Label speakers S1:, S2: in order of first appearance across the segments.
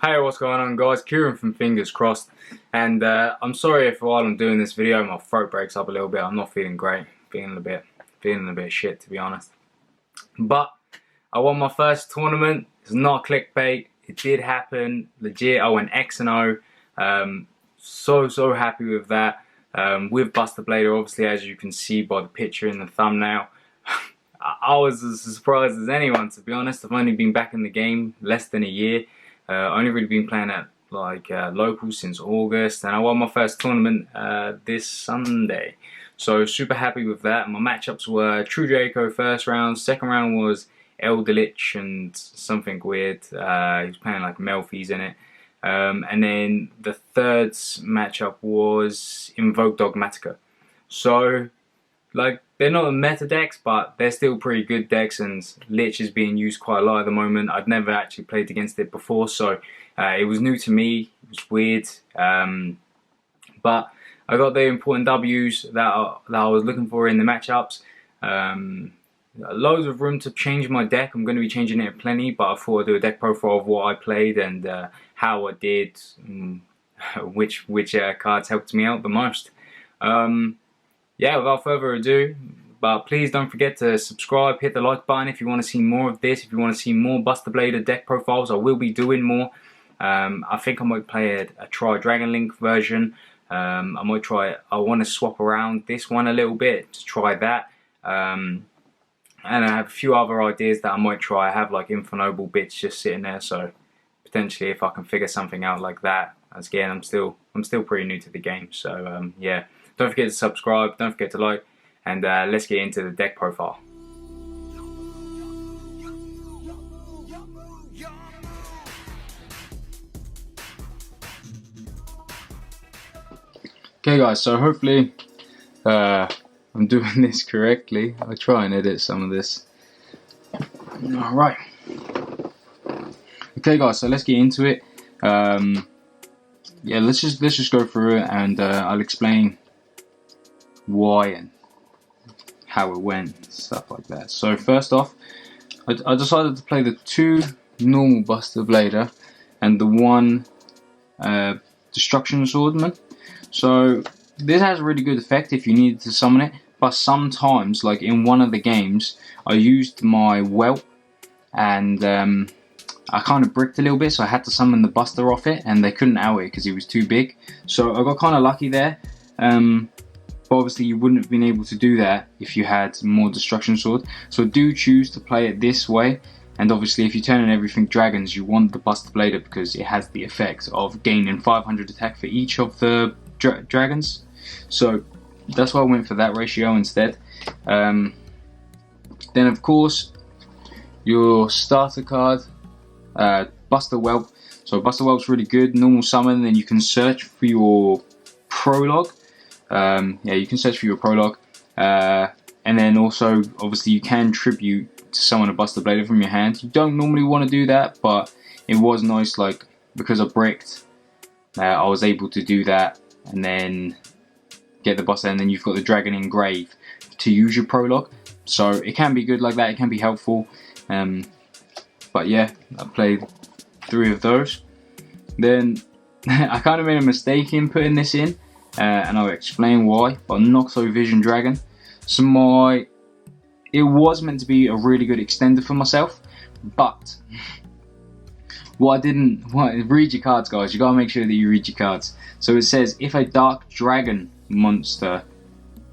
S1: Hey, what's going on, guys? Kieran from Fingers Crossed, and I'm sorry if while I'm doing this video my throat breaks up a little bit. I'm not feeling great, feeling a bit shit, to be honest. But I won my first tournament. It's not clickbait. It did happen, legit. I went X&O. So happy with that. With Buster Blader, obviously, as you can see by the picture in the thumbnail. I was as surprised as anyone, to be honest. I've only been back in the game less than a year. Only really been playing at locals since August, and I won my first tournament this Sunday. So super happy with that. My matchups were True Draco first round, second round was Elderlich and something weird. He was playing like Melfi's in it. And then the third matchup was Invoke Dogmatica. So, like, they're not the meta decks, but they're still pretty good decks, and Lich is being used quite a lot at the moment. I'd never actually played against it before, so it was new to me. It was weird, but I got the important W's that I was looking for in the matchups. Loads of room to change my deck. I'm going to be changing it plenty, but I thought I'd do a deck profile of what I played and how I did, which cards helped me out the most. Yeah, without further ado, but please don't forget to subscribe, hit the like button if you want to see more of this. If you want to see more Buster Blader deck profiles, I will be doing more. I think I might play a Try Dragon Link version. I want to swap around this one a little bit to try that. And I have a few other ideas that I might try. I have like Infernoble bits just sitting there, so potentially if I can figure something out like that. As again, I'm still pretty new to the game, so yeah. Don't forget to subscribe, don't forget to like, and let's get into the deck profile. Okay guys, so hopefully I'm doing this correctly. I'll try and edit some of this. Alright. Okay guys, so let's get into it. Yeah, let's just go through it, and I'll explain why and how it went, stuff like that. So first off, I decided to play the 2 normal Buster Blader and the 1 Destruction Swordman. So this has a really good effect if you needed to summon it, but sometimes, like in one of the games, I used my Welt and I kind of bricked a little bit, so I had to summon the Buster off it, and they couldn't out it because he was too big. So I got kind of lucky there. But obviously you wouldn't have been able to do that if you had more Destruction Sword. So do choose to play it this way. And obviously if you turn in everything dragons, you want the Buster Blader because it has the effect of gaining 500 attack for each of the dragons. So that's why I went for that ratio instead. Then of course, your starter card, Buster Whelp. So Buster Whelp's really good, normal summon, then you can search for your prologue. Yeah, you can search for your prologue, and then also obviously you can tribute to summon a Buster Blader from your hand. You don't normally want to do that, but it was nice, like because I bricked, I was able to do that and then get the Buster, and then you've got the Dragon Engrave to use your prologue. So it can be good like that, it can be helpful. But yeah, I played 3 of those. Then I kind of made a mistake in putting this in. And I'll explain why. But Noxo Vision Dragon. So it was meant to be a really good extender for myself, but read your cards, guys. You gotta make sure that you read your cards. So it says if a Dark Dragon monster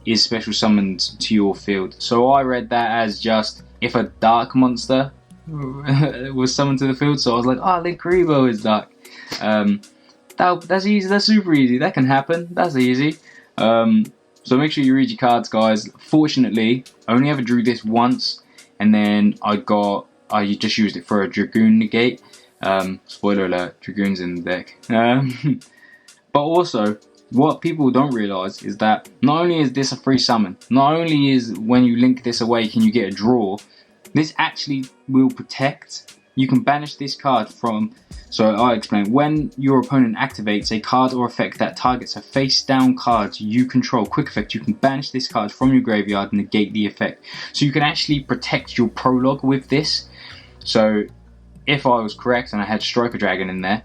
S1: is special summoned to your field. So I read that as just if a dark monster was summoned to the field. So I was like, oh, Linkuriboh is dark. That's easy, that's super easy, that can happen, that's easy. So make sure you read your cards, guys. Fortunately, I only ever drew this once, and then I just used it for a Dragoon negate. Spoiler alert, Dragoon's in the deck. But also, what people don't realise is that not only is this a free summon, not only is when you link this away can you get a draw, this actually will protect. You can banish this card from, so I'll explain. When your opponent activates a card or effect that targets a face down card you control, quick effect, you can banish this card from your graveyard and negate the effect. So you can actually protect your prologue with this. So if I was correct and I had Striker Dragon in there,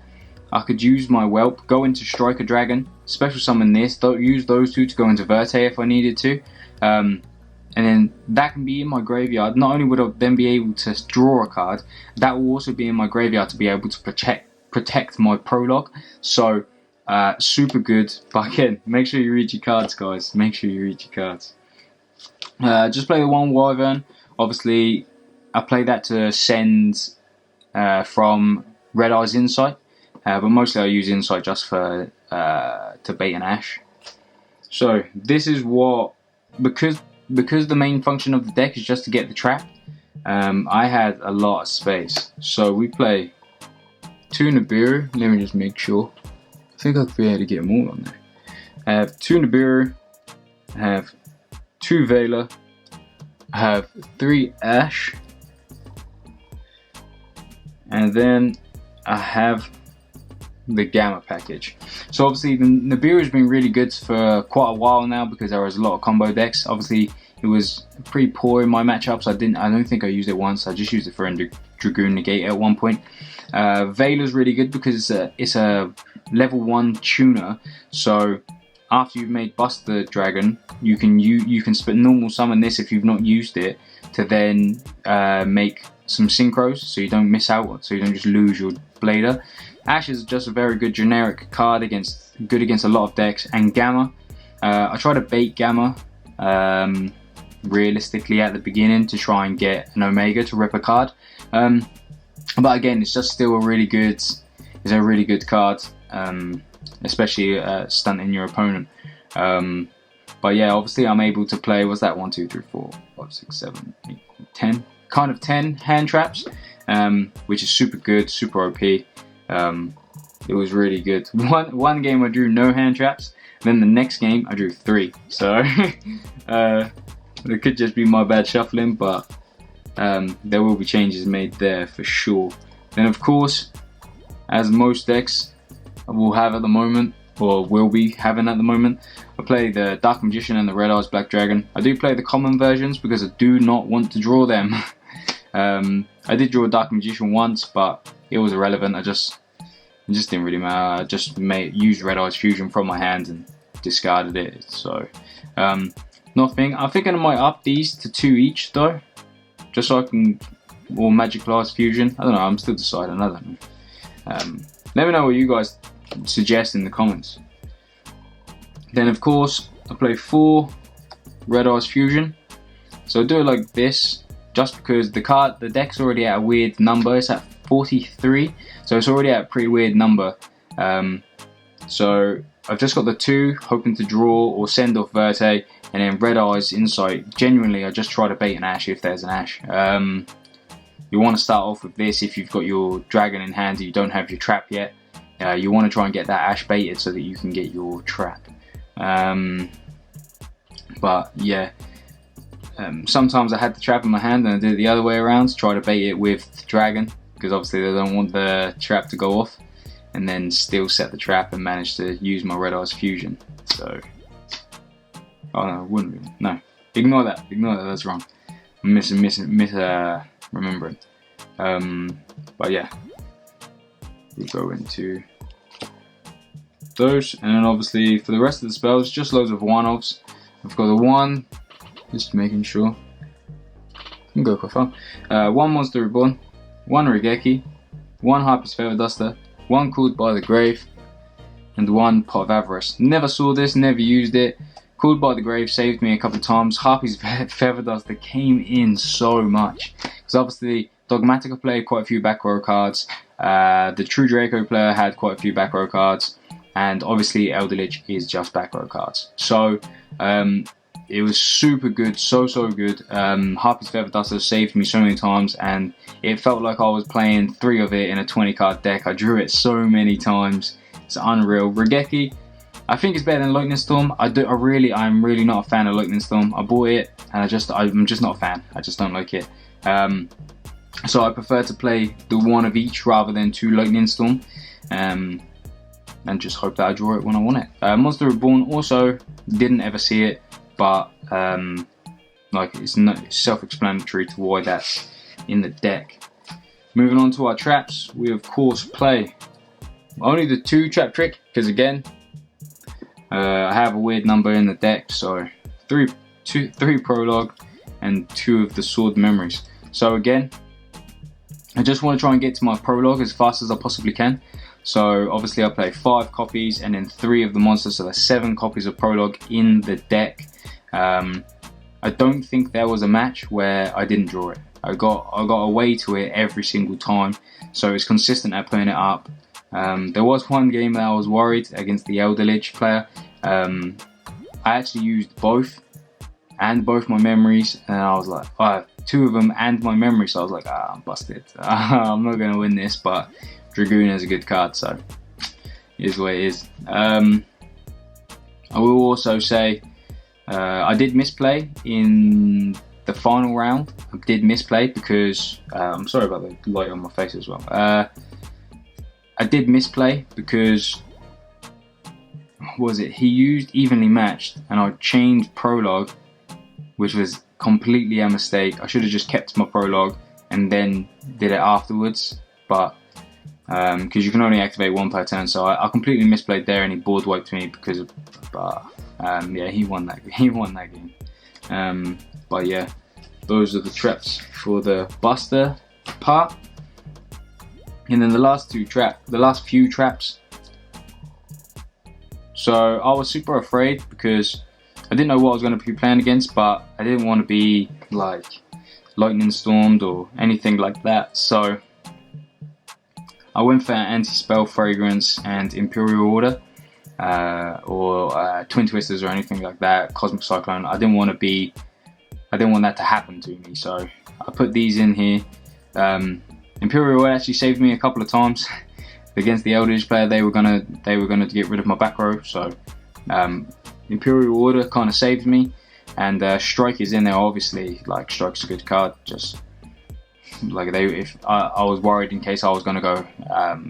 S1: I could use my Whelp, go into Striker Dragon, special summon this, use those two to go into Verte if I needed to. And then that can be in my graveyard. Not only would I then be able to draw a card, that will also be in my graveyard to be able to protect my prologue. So super good. But again, make sure you read your cards, guys. Make sure you read your cards. Just play the one Wyvern. Obviously, I play that to send from Red Eye's Insight. But mostly I use Insight just for to bait an Ash. So this is what, because the main function of the deck is just to get the trap, I had a lot of space. So we play 2 Nibiru. Let me just make sure. I think I'll be able to get more on there. I have 2 Nibiru. I have 2 Veiler. I have 3 Ash. And then I have the Gamma package. So obviously the Nibiru has been really good for quite a while now because there was a lot of combo decks. Obviously it was pretty poor in my matchups. I don't think I used it once. I just used it for Dragoon Negate at one point. Veiler's really good because it's a level 1 tuner. So after you've made Buster Dragon, you can spit normal summon this if you've not used it to then make some synchros, so you don't miss out, so you don't just lose your Blader. Ash is just a very good generic card good against a lot of decks. And Gamma, I try to bait Gamma realistically at the beginning to try and get an Omega to rip a card. But again, it's just still a really good card, especially stunting your opponent. But yeah, obviously I'm able to play, what's that, 1, 2, 3, 4, 5, 6, 7, 8, 10, kind of 10 hand traps, which is super good, super OP. It was really good. One game I drew no hand traps, then the next game I drew 3. So it could just be my bad shuffling, but there will be changes made there for sure. Then of course, as most decks will have at the moment, or will be having at the moment, I play the Dark Magician and the Red Eyes Black Dragon. I do play the common versions because I do not want to draw them. I did draw a Dark Magician once, but it was irrelevant. It just didn't really matter. I just used Red Eyes Fusion from my hand and discarded it. So nothing. I'm thinking I might up these to 2 each though, just so I can, or Magic Blast Fusion. I don't know. I'm still deciding. I don't know. Let me know what you guys suggest in the comments. Then of course I play 4 Red Eyes Fusion. So I do it like this, just because the deck's already at a weird number. It's at 43, so it's already at a pretty weird number. So I've just got the 2, hoping to draw or send off Verte, and then Red Eyes Insight. Genuinely, I just try to bait an Ash if there's an Ash. You want to start off with this if you've got your dragon in hand and you don't have your trap yet. You want to try and get that Ash baited so that you can get your trap. But yeah, sometimes I had the trap in my hand and I did it the other way around to try to bait it with the dragon, because obviously they don't want the trap to go off, and then still set the trap and manage to use my Red Eyes Fusion. So, oh no, I wouldn't really. No, ignore that, that's wrong. I'm remembering. But yeah, we go into those, and then obviously for the rest of the spells, just loads of one-offs. I've got the 1, just making sure. Can go quite far. 1 Monster Reborn, 1 Regeki, 1 Harpy's Feather Duster, 1 Called by the Grave, and 1 Pot of Avarice. Never saw this, never used it. Called by the Grave saved me a couple of times. Harpy's Feather Duster came in so much, because obviously Dogmatica played quite a few back row cards. The True Draco player had quite a few back row cards, and obviously Elderlich is just back row cards. So it was super good, so good. Harpy's Feather Duster saved me so many times, and it felt like I was playing 3 of it in a 20 card deck. I drew it so many times. It's unreal. Regeki, I think it's better than Lightning Storm. I'm really not a fan of Lightning Storm. I bought it and I'm just not a fan. I just don't like it. So I prefer to play the 1 of each rather than 2 Lightning Storm. And just hope that I draw it when I want it. Monster Reborn also didn't ever see it, but like it's self-explanatory to why that's in the deck. Moving on to our traps, we of course play Only the 2 trap trick, because again, I have a weird number in the deck, so 3 prologue and 2 of the sword memories. So again, I just want to try and get to my prologue as fast as I possibly can. So obviously I play 5 copies and then 3 of the monsters, so there's 7 copies of prologue in the deck. I don't think there was a match where I didn't draw it. I got away to it every single time, so it's consistent at putting it up. There was one game that I was worried against the Elder Lich player. I actually used both my memories, and I was like, 2 of them and my memory, so I was like, I'm busted. I'm not going to win this, but Dragoon is a good card, so it is what it is. I will also say, I did misplay in the final round. I did misplay because, I'm sorry about the light on my face as well. I did misplay because, what was it? He used evenly matched and I changed prologue, which was completely a mistake. I should have just kept my prologue and then did it afterwards, but because you can only activate 1 per turn, so I completely misplayed there and he board wiped me because of, yeah, he won that game. But yeah, those are the traps for the Buster part. And then the last few traps. So I was super afraid because I didn't know what I was going to be playing against, but I didn't want to be like lightning stormed or anything like that. So I went for anti-spell, fragrance, and Imperial Order, or Twin Twisters or anything like that. Cosmic Cyclone. I didn't want that to happen to me, so I put these in here. Imperial Order actually saved me a couple of times against the Eldritch player. They were gonna get rid of my back row, so Imperial Order kind of saved me. And Strike is in there, obviously. Like, Strike's a good card. Just like if I was worried in case I was gonna go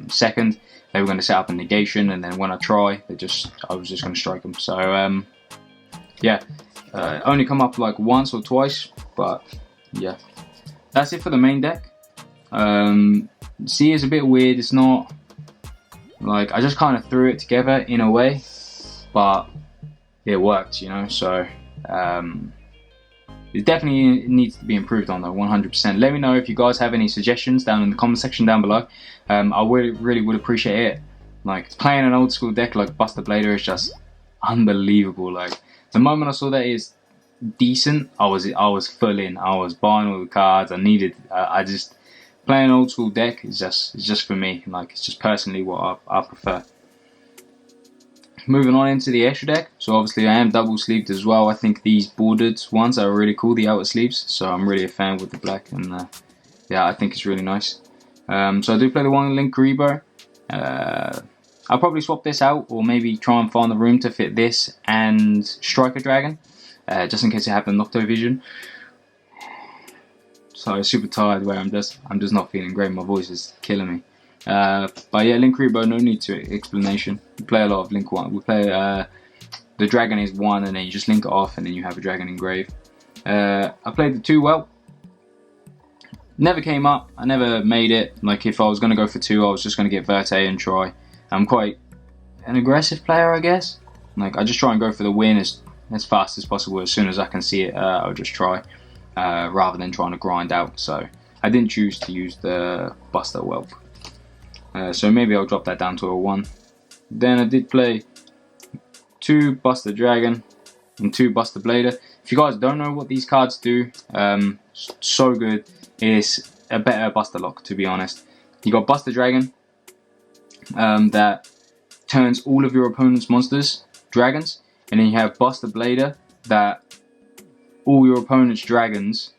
S1: second, they were gonna set up a negation, and then when I try, I was just gonna strike them. So yeah, only come up like once or twice, but yeah, that's it for the main deck. C is a bit weird. It's not like I just kind of threw it together in a way, but it worked, you know. So it definitely needs to be improved on though, 100%. Let me know if you guys have any suggestions down in the comment section down below. I really would appreciate it. Like, playing an old school deck like Buster Blader is just unbelievable. Like, the moment I saw that is decent, I was full in. I was buying all the cards I needed. I just playing an old school deck is just for me. Like, it's just personally what I prefer. Moving on into the extra deck, so obviously I am double sleeved as well. I think these bordered ones are really cool, the outer sleeves, so I'm really a fan with the black, and yeah, I think it's really nice. So I do play the one Link Rebo. I'll probably swap this out, or maybe try and find the room to fit this and Striker Dragon, just in case I have the Nocto Vision. So super tired where I'm just not feeling great, my voice is killing me. But yeah, Link Rebo, no need to explanation. We play a lot of Link 1. We play the dragon is 1 and then you just link it off and then you have a dragon engrave. I played the Duel. Never came up. I never made it. Like, if I was going to go for 2, I was just going to get Verte and try. I'm quite an aggressive player, I guess. Like, I just try and go for the win as fast as possible. As soon as I can see it, I'll just try, rather than trying to grind out. So I didn't choose to use the Buster Whelp. So maybe I'll drop that down to a 1. Then I did play 2 Buster Dragon and 2 Buster Blader. If you guys don't know what these cards do, so good. It's a better Buster Lock, to be honest. You got Buster Dragon, that turns all of your opponent's monsters dragons, and then you have Buster Blader, that all your opponent's dragons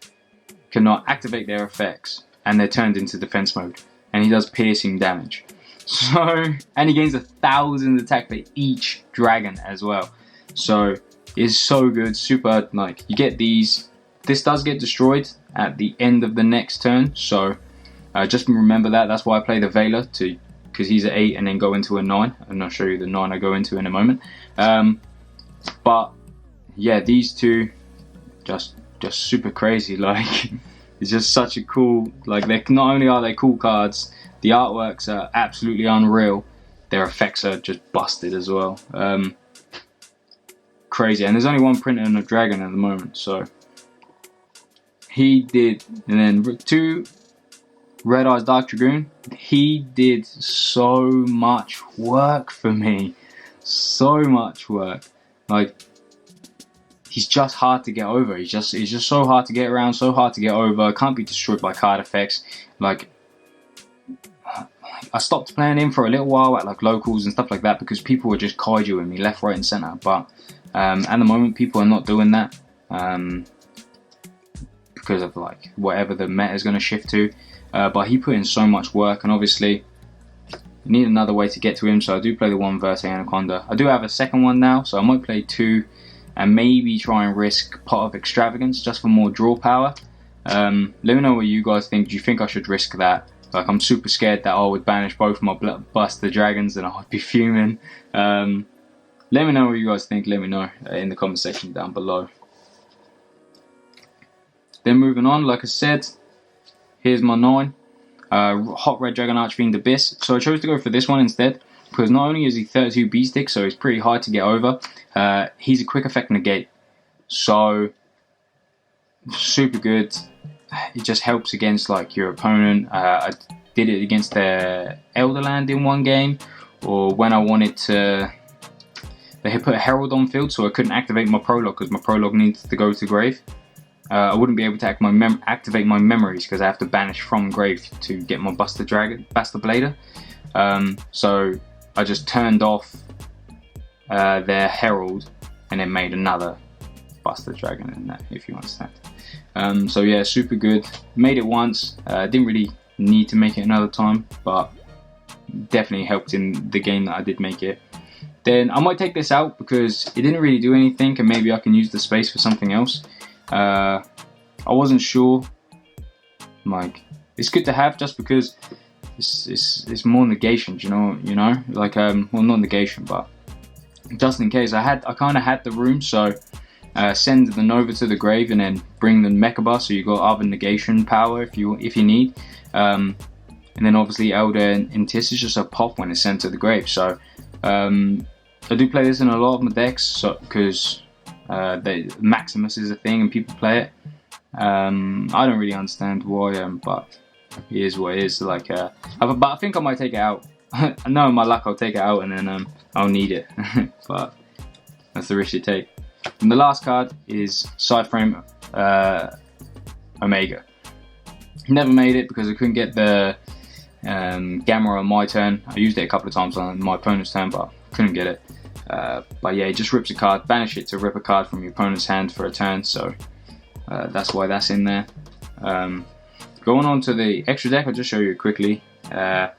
S1: cannot activate their effects, and they're turned into defense mode. And he does piercing damage. So, and he gains 1,000 attack for each dragon as well. So, it's so good, super, like, you get these. This does get destroyed at the end of the next turn, so just remember that. That's why I play the Veiler, because he's at 8 and then go into a 9. And I'll show you the 9 I go into in a moment. But, yeah, these two, just super crazy, like... It's just such a cool, like, not only are they cool cards, the artworks are absolutely unreal, their effects are just busted as well. Crazy. And there's only one printer and a dragon at the moment, so he did. And then 2 Red Eyes Dark Dragoon, he did so much work for me. So much work. Like, he's just hard to get over. He's just so hard to get around, so hard to get over. Can't be destroyed by card effects. Like, I stopped playing him for a little while at like locals and stuff like that because people were just kaijuing me left, right and centre. But at the moment people are not doing that because of like whatever the meta is going to shift to. But he put in so much work, and obviously you need another way to get to him, so I do play the 1 Verte Anaconda. I do have a second one now, so I might play 2 and maybe try and risk Pot of Extravagance just for more draw power. Let me know what you guys think. Do you think I should risk that? Like, I'm super scared that I would banish both my Buster Dragons and I'd be fuming. Let me know what you guys think. Let me know in the comment section down below. Then moving on, like I said, here's my 9. Hot Red Dragon Archfiend Abyss. So I chose to go for this one instead, because not only is he 32 B-stick, so he's pretty hard to get over, he's a quick effect negate. So, super good. It just helps against like your opponent. I did it against their Elderland in one game, or when I wanted to, they had put a Herald on field, so I couldn't activate my Prologue because my Prologue needs to go to grave. I wouldn't be able to activate my memories because I have to banish from grave to get my Buster Blader. So I just turned off their Herald and then made another Buster Dragon in that, if you understand. So yeah, super good. Made it once. Didn't really need to make it another time, but definitely helped in the game that I did make it. Then I might take this out because it didn't really do anything, and maybe I can use the space for something else. I wasn't sure. Like, it's good to have just because it's more negation, you know, like well, not negation, but just in case. I kind of had the room, so send the Nova to the grave and then bring the Mechaba, so you got other negation power if you need. And then obviously Elder and Tis is just a pop when it's sent to the grave. So I do play this in a lot of my decks, so because Maximus is a thing and people play it. I don't really understand why, but it is what it is. Like, but I think I might take it out. I know in my luck I'll take it out and then I'll need it. But that's the risk you take. And the last card is Sideframe Omega. Never made it because I couldn't get the Gamma on my turn. I used it a couple of times on my opponent's turn, but couldn't get it. But yeah, it just rips a card, banish it to rip a card from your opponent's hand for a turn, so that's why that's in there. Going on to the extra deck, I'll just show you quickly. I'll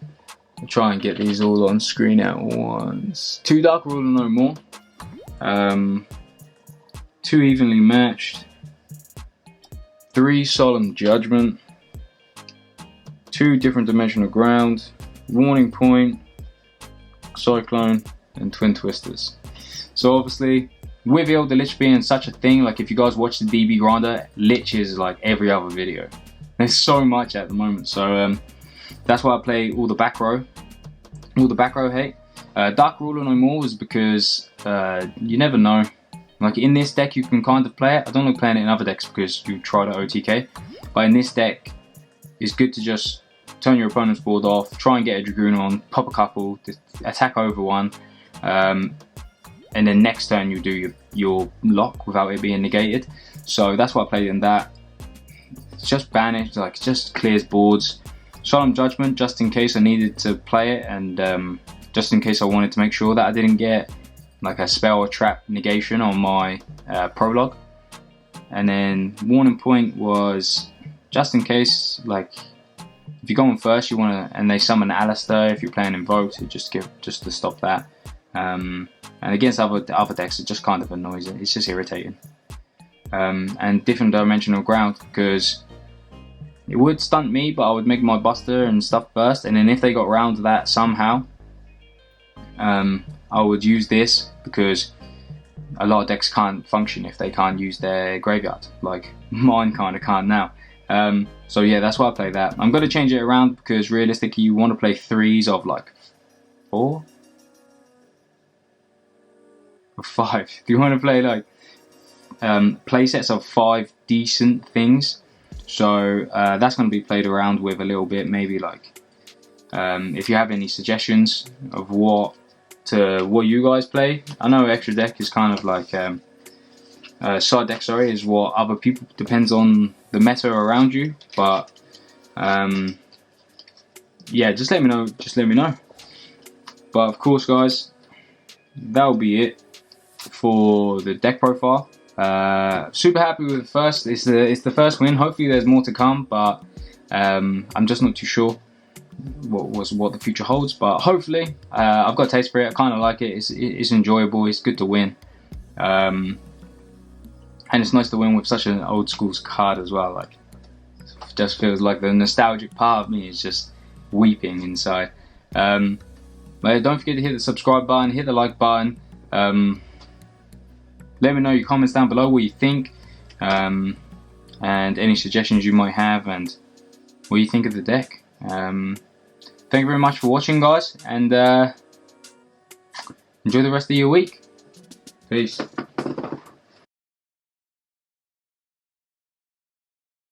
S1: try and get these all on screen at once. 2 Dark Ruler No More. 2 Evenly Matched. 3 Solemn Judgment. 2 Different Dimensional Ground. Warning Point. Cyclone. And Twin Twisters. So obviously, with Elder Lich being such a thing, like if you guys watch the DB Grinder, Lich is like every other video. There's so much at the moment, so that's why I play all the back row. All the back row hate. Dark Ruler No More is because you never know. Like in this deck you can kind of play it. I don't like playing it in other decks because you try to OTK. But in this deck, it's good to just turn your opponent's board off, try and get a Dragoon on, pop a couple, attack over one. And then next turn you do your lock without it being negated. So that's why I played in that. It's just banished, like just clears boards. Solemn Judgment, just in case I needed to play it, and just in case I wanted to make sure that I didn't get like a spell or trap negation on my prologue. And then Warning Point was just in case, like if you go on first, you want to, and they summon Alistair. If you're playing Invoked, just to stop that. And against other decks, it just kind of annoys it. It's just irritating. And Different Dimensional Ground, because it would stunt me, but I would make my Buster and stuff first, and then if they got around to that somehow, I would use this, because a lot of decks can't function if they can't use their graveyard, like mine kind of can't now. So yeah, that's why I play that. I'm going to change it around because realistically you want to play 3s of like 4, of 5. If you want to play like play sets of 5 decent things, so that's going to be played around with a little bit. Maybe like if you have any suggestions of what you guys play. I know extra deck is kind of like side deck, sorry, is what other people, depends on the meta around you, but yeah, just let me know. But of course, guys, that'll be it for the deck profile. Super happy with the first. It's the first win. Hopefully there's more to come, but I'm just not too sure what the future holds. But hopefully I've got a taste for it. I kind of like it. It's enjoyable. It's good to win, and it's nice to win with such an old school card as well. Like, it just feels like the nostalgic part of me is just weeping inside. But don't forget to hit the subscribe button, hit the like button. Let me know your comments down below, what you think, and any suggestions you might have, and what you think of the deck. Thank you very much for watching, guys, and enjoy the rest of your week. Peace.